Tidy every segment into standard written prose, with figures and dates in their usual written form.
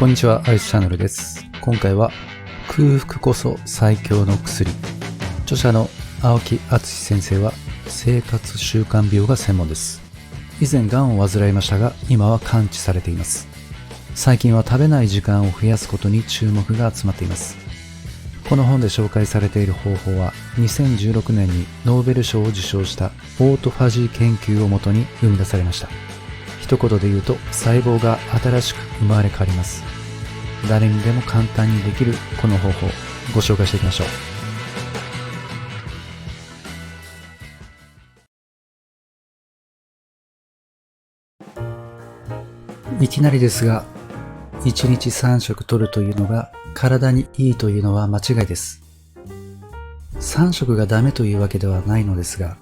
こんにちは、アイスチャンネルです。今回は空腹こそ最強の薬。著者の青木敦先生は生活習慣病が専門です。以前がんを患いましたが、今は完治されています。最近は食べない時間を増やすことに注目が集まっています。この本で紹介されている方法は、2016年にノーベル賞を受賞したオートファジー研究をもとに生み出されました。一言で言うと、細胞が新しく生まれ変わります。誰にでも簡単にできるこの方法、ご紹介していきましょう。いきなりですが、1日3食摂るというのが体にいいというのは間違いです。3食がダメというわけではないのですが、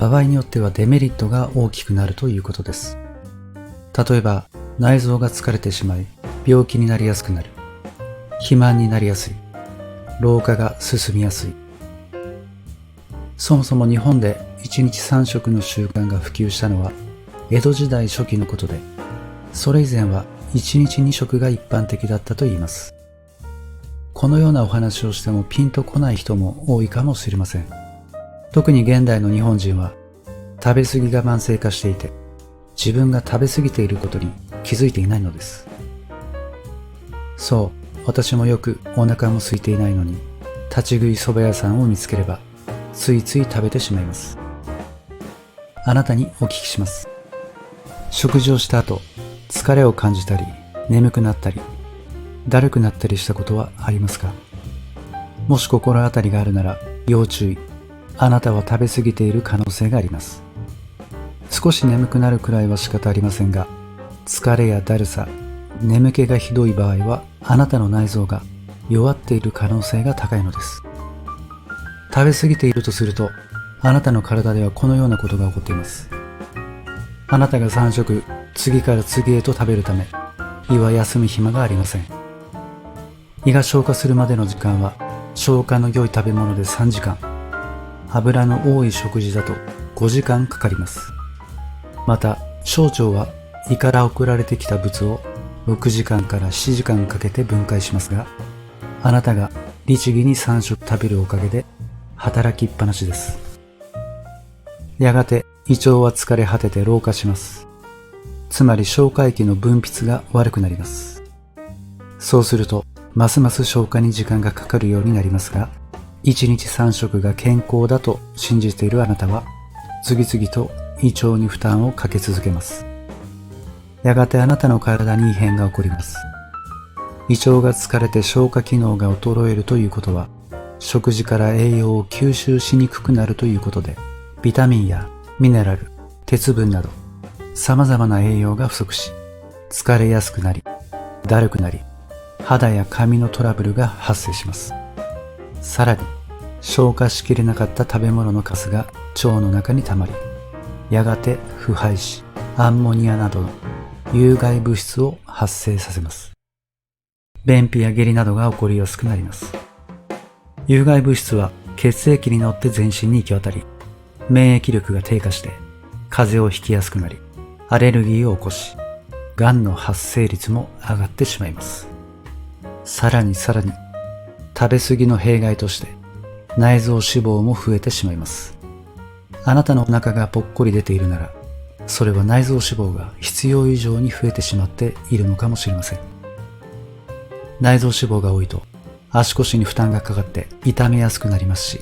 場合によってはデメリットが大きくなるということです。例えば、内臓が疲れてしまい、病気になりやすくなる。肥満になりやすい。老化が進みやすい。そもそも日本で1日3食の習慣が普及したのは江戸時代初期のことで、それ以前は1日2食が一般的だったといいます。このようなお話をしてもピンとこない人も多いかもしれません。特に現代の日本人は食べ過ぎが慢性化していて、自分が食べ過ぎていることに気づいていないのです。そう、私もよくお腹も空いていないのに、立ち食い蕎麦屋さんを見つければ、ついつい食べてしまいます。あなたにお聞きします。食事をした後、疲れを感じたり、眠くなったり、だるくなったりしたことはありますか？もし心当たりがあるなら、要注意。あなたは食べ過ぎている可能性があります。少し眠くなるくらいは仕方ありませんが、疲れやだるさ、眠気がひどい場合は、あなたの内臓が弱っている可能性が高いのです。食べ過ぎているとすると、あなたの体ではこのようなことが起こっています。あなたが3食、次から次へと食べるため、胃は休む暇がありません。胃が消化するまでの時間は、消化の良い食べ物で3時間、油の多い食事だと5時間かかります。また、小腸は胃から送られてきた物を6時間から7時間かけて分解しますが、あなたが律儀に3食食べるおかげで働きっぱなしです。やがて胃腸は疲れ果てて老化します。つまり消化液の分泌が悪くなります。そうすると、ますます消化に時間がかかるようになりますが、1日3食が健康だと信じているあなたは、次々と胃腸に負担をかけ続けます。やがてあなたの体に異変が起こります。胃腸が疲れて消化機能が衰えるということは、食事から栄養を吸収しにくくなるということで、ビタミンやミネラル、鉄分など、様々な栄養が不足し、疲れやすくなり、だるくなり、肌や髪のトラブルが発生します。さらに、消化しきれなかった食べ物のカスが腸の中に溜まり、やがて腐敗し、アンモニアなどの有害物質を発生させます。便秘や下痢などが起こりやすくなります。有害物質は血液に乗って全身に行き渡り、免疫力が低下して風邪をひきやすくなり、アレルギーを起こし、がんの発生率も上がってしまいます。さらに食べ過ぎの弊害として内臓脂肪も増えてしまいます。あなたのお腹がぽっこり出ているなら、それは内臓脂肪が必要以上に増えてしまっているのかもしれません。内臓脂肪が多いと足腰に負担がかかって痛めやすくなりますし、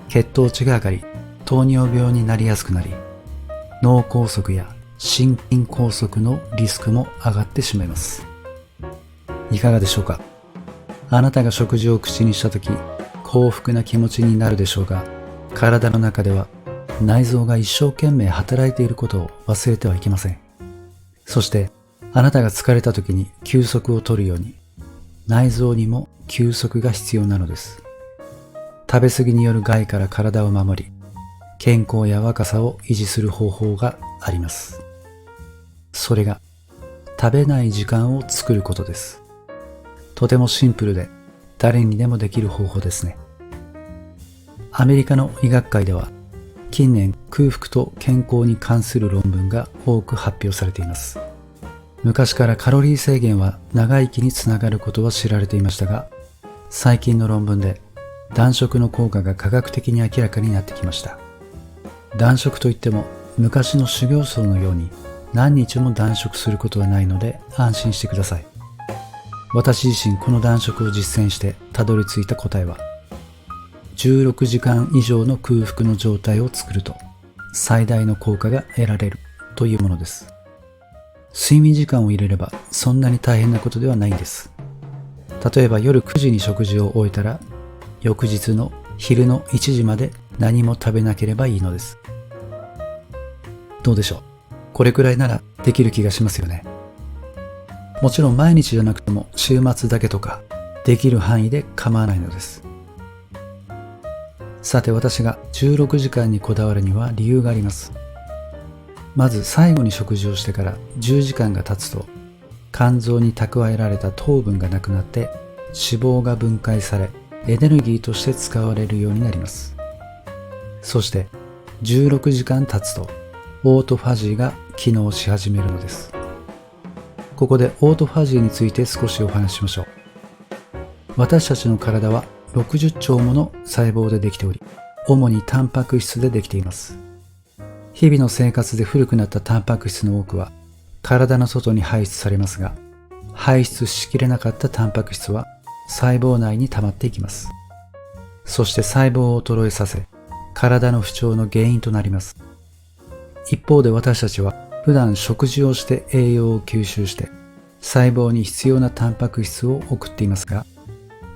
血糖値が上がり糖尿病になりやすくなり、脳梗塞や心筋梗塞のリスクも上がってしまいます。いかがでしょうか？あなたが食事を口にしたとき、幸福な気持ちになるでしょうが、体の中では内臓が一生懸命働いていることを忘れてはいけません。そして、あなたが疲れた時に休息を取るように、内臓にも休息が必要なのです。食べ過ぎによる害から体を守り、健康や若さを維持する方法があります。それが、食べない時間を作ることです。とてもシンプルで、誰にでもできる方法ですね。アメリカの医学会では、近年空腹と健康に関する論文が多く発表されています。昔からカロリー制限は長生きにつながることは知られていましたが、最近の論文で断食の効果が科学的に明らかになってきました。断食といっても昔の修行僧のように何日も断食することはないので安心してください。私自身この断食を実践してたどり着いた答えは、16時間以上の空腹の状態を作ると最大の効果が得られるというものです。睡眠時間を入れればそんなに大変なことではないんです。例えば夜9時に食事を終えたら、翌日の昼の1時まで何も食べなければいいのです。どうでしょう？これくらいならできる気がしますよね。もちろん毎日じゃなくても週末だけとかできる範囲で構わないのです。さて、私が16時間にこだわるには理由があります。まず最後に食事をしてから10時間が経つと、肝臓に蓄えられた糖分がなくなって脂肪が分解されエネルギーとして使われるようになります。そして16時間経つとオートファジーが機能し始めるのです。ここでオートファジーについて少しお話ししましょう。私たちの体は60兆もの細胞でできており、主にタンパク質でできています。日々の生活で古くなったタンパク質の多くは体の外に排出されますが、排出しきれなかったタンパク質は細胞内に溜まっていきます。そして細胞を衰えさせ、体の不調の原因となります。一方で私たちは普段食事をして栄養を吸収して細胞に必要なタンパク質を送っていますが、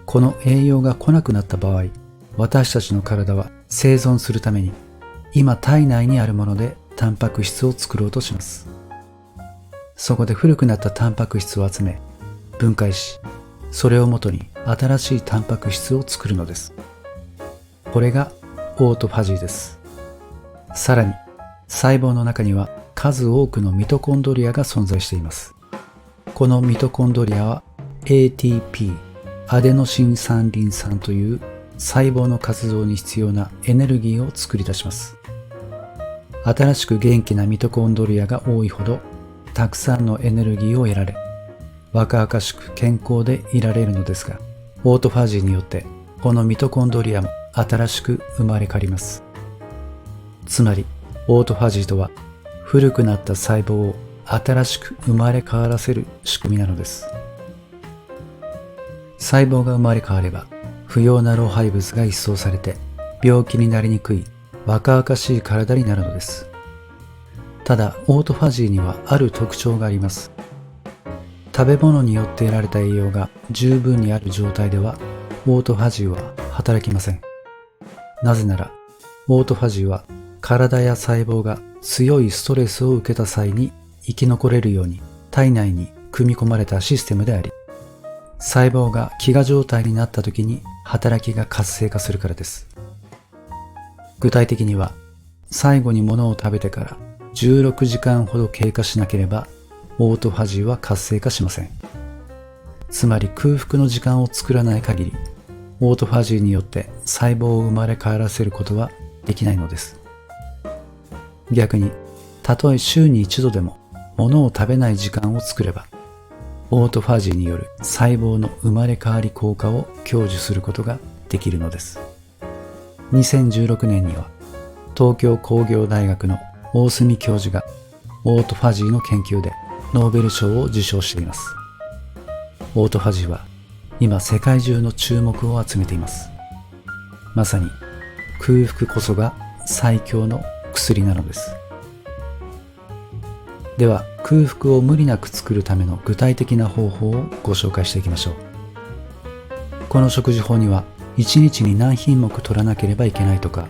この栄養が来なくなった場合、私たちの体は生存するために今体内にあるものでタンパク質を作ろうとします。そこで古くなったタンパク質を集め、分解し、それをもとに新しいタンパク質を作るのです。これがオートファジーです。さらに、細胞の中には数多くのミトコンドリアが存在しています。このミトコンドリアは ATP、アデノシン三リン酸という細胞の活動に必要なエネルギーを作り出します。新しく元気なミトコンドリアが多いほど、たくさんのエネルギーを得られ、若々しく健康でいられるのですが、オートファジーによってこのミトコンドリアも新しく生まれ変わります。つまりオートファジーとは古くなった細胞を新しく生まれ変わらせる仕組みなのです。細胞が生まれ変われば不要な老廃物が一掃されて病気になりにくい若々しい体になるのです。ただオートファジーにはある特徴があります。食べ物によって得られた栄養が十分にある状態ではオートファジーは働きません。なぜならオートファジーは体や細胞が強いストレスを受けた際に生き残れるように体内に組み込まれたシステムであり、細胞が飢餓状態になった時に働きが活性化するからです。具体的には最後に物を食べてから16時間ほど経過しなければオートファジーは活性化しません。つまり空腹の時間を作らない限りオートファジーによって細胞を生まれ変わらせることはできないのです。逆に、たとえ週に一度でも物を食べない時間を作れば、オートファジーによる細胞の生まれ変わり効果を享受することができるのです。2016年には、東京工業大学の大隅教授がオートファジーの研究でノーベル賞を受賞しています。オートファジーは今世界中の注目を集めています。まさに空腹こそが最強の薬なのです。では空腹を無理なく作るための具体的な方法をご紹介していきましょう。この食事法には1日に何品目取らなければいけないとか、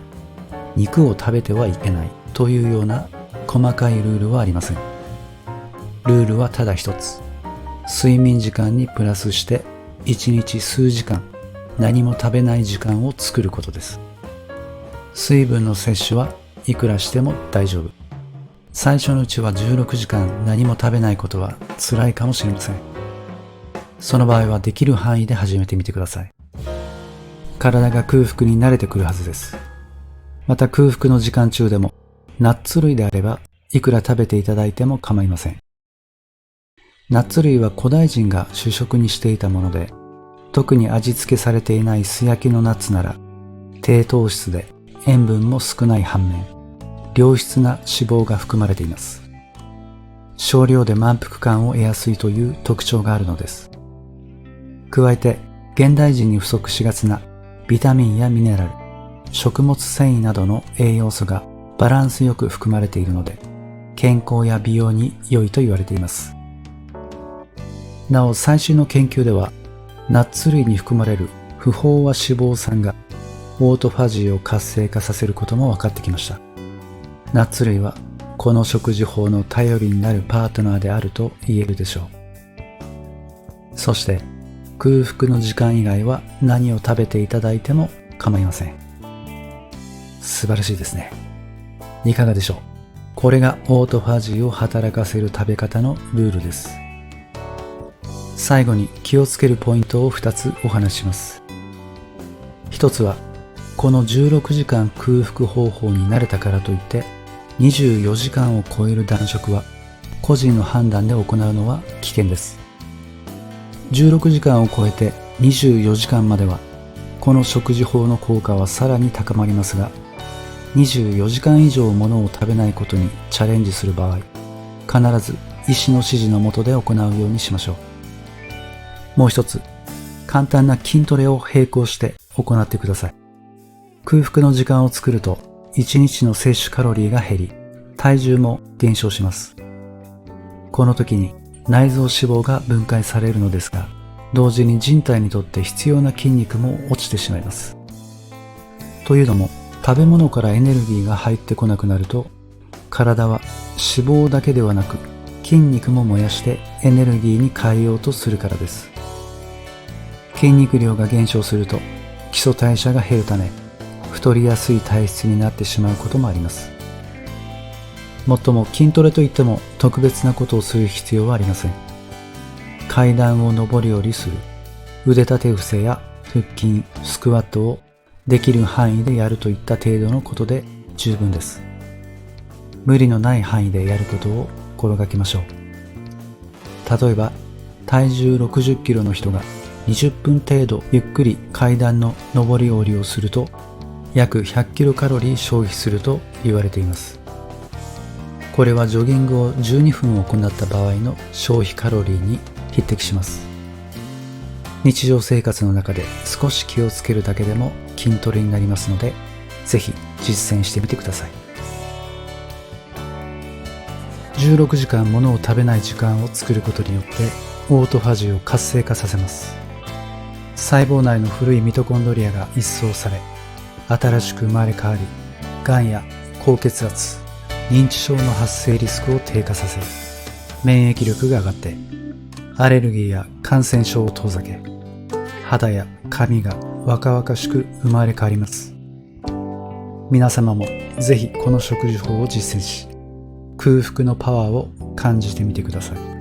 肉を食べてはいけないというような細かいルールはありません。ルールはただ一つ。睡眠時間にプラスして1日数時間何も食べない時間を作ることです。水分の摂取はいくらしても大丈夫。最初のうちは16時間何も食べないことは辛いかもしれません。その場合はできる範囲で始めてみてください。体が空腹に慣れてくるはずです。また空腹の時間中でもナッツ類であればいくら食べていただいても構いません。ナッツ類は古代人が主食にしていたもので、特に味付けされていない素焼きのナッツなら、低糖質で塩分も少ない反面、良質な脂肪が含まれています。少量で満腹感を得やすいという特徴があるのです。加えて、現代人に不足しがちなビタミンやミネラル、食物繊維などの栄養素がバランスよく含まれているので、健康や美容に良いと言われています。なお、最新の研究では、ナッツ類に含まれる不飽和脂肪酸がオートファジーを活性化させることも分かってきました。ナッツ類はこの食事法の頼りになるパートナーであると言えるでしょう。そして空腹の時間以外は何を食べていただいても構いません。素晴らしいですね。いかがでしょう。これがオートファジーを働かせる食べ方のルールです。最後に気をつけるポイントを2つお話しします。1つは、この16時間空腹方法に慣れたからといって24時間を超える断食は個人の判断で行うのは危険です。16時間を超えて24時間まではこの食事法の効果はさらに高まりますが、24時間以上ものを食べないことにチャレンジする場合、必ず医師の指示の下で行うようにしましょう。もう一つ、簡単な筋トレを並行して行ってください。空腹の時間を作ると1日の摂取カロリーが減り、体重も減少します。この時に内臓脂肪が分解されるのですが、同時に人体にとって必要な筋肉も落ちてしまいます。というのも、食べ物からエネルギーが入ってこなくなると、体は脂肪だけではなく筋肉も燃やしてエネルギーに変えようとするからです。筋肉量が減少すると基礎代謝が減るため、太りやすい体質になってしまうこともあります。もっとも筋トレといっても特別なことをする必要はありません。階段を上り下りする、腕立て伏せや腹筋、スクワットをできる範囲でやるといった程度のことで十分です。無理のない範囲でやることを心がけましょう。例えば、体重60キロの人が20分程度ゆっくり階段の上り下りをすると約100キロカロリー消費すると言われています。これはジョギングを12分行った場合の消費カロリーに匹敵します。日常生活の中で少し気をつけるだけでも筋トレになりますので、ぜひ実践してみてください。16時間ものを食べない時間を作ることによってオートファジーを活性化させます。細胞内の古いミトコンドリアが一掃され、新しく生まれ変わり、がんや高血圧、認知症の発生リスクを低下させ、免疫力が上がって、アレルギーや感染症を遠ざけ、肌や髪が若々しく生まれ変わります。皆様もぜひこの食事法を実践し、空腹のパワーを感じてみてください。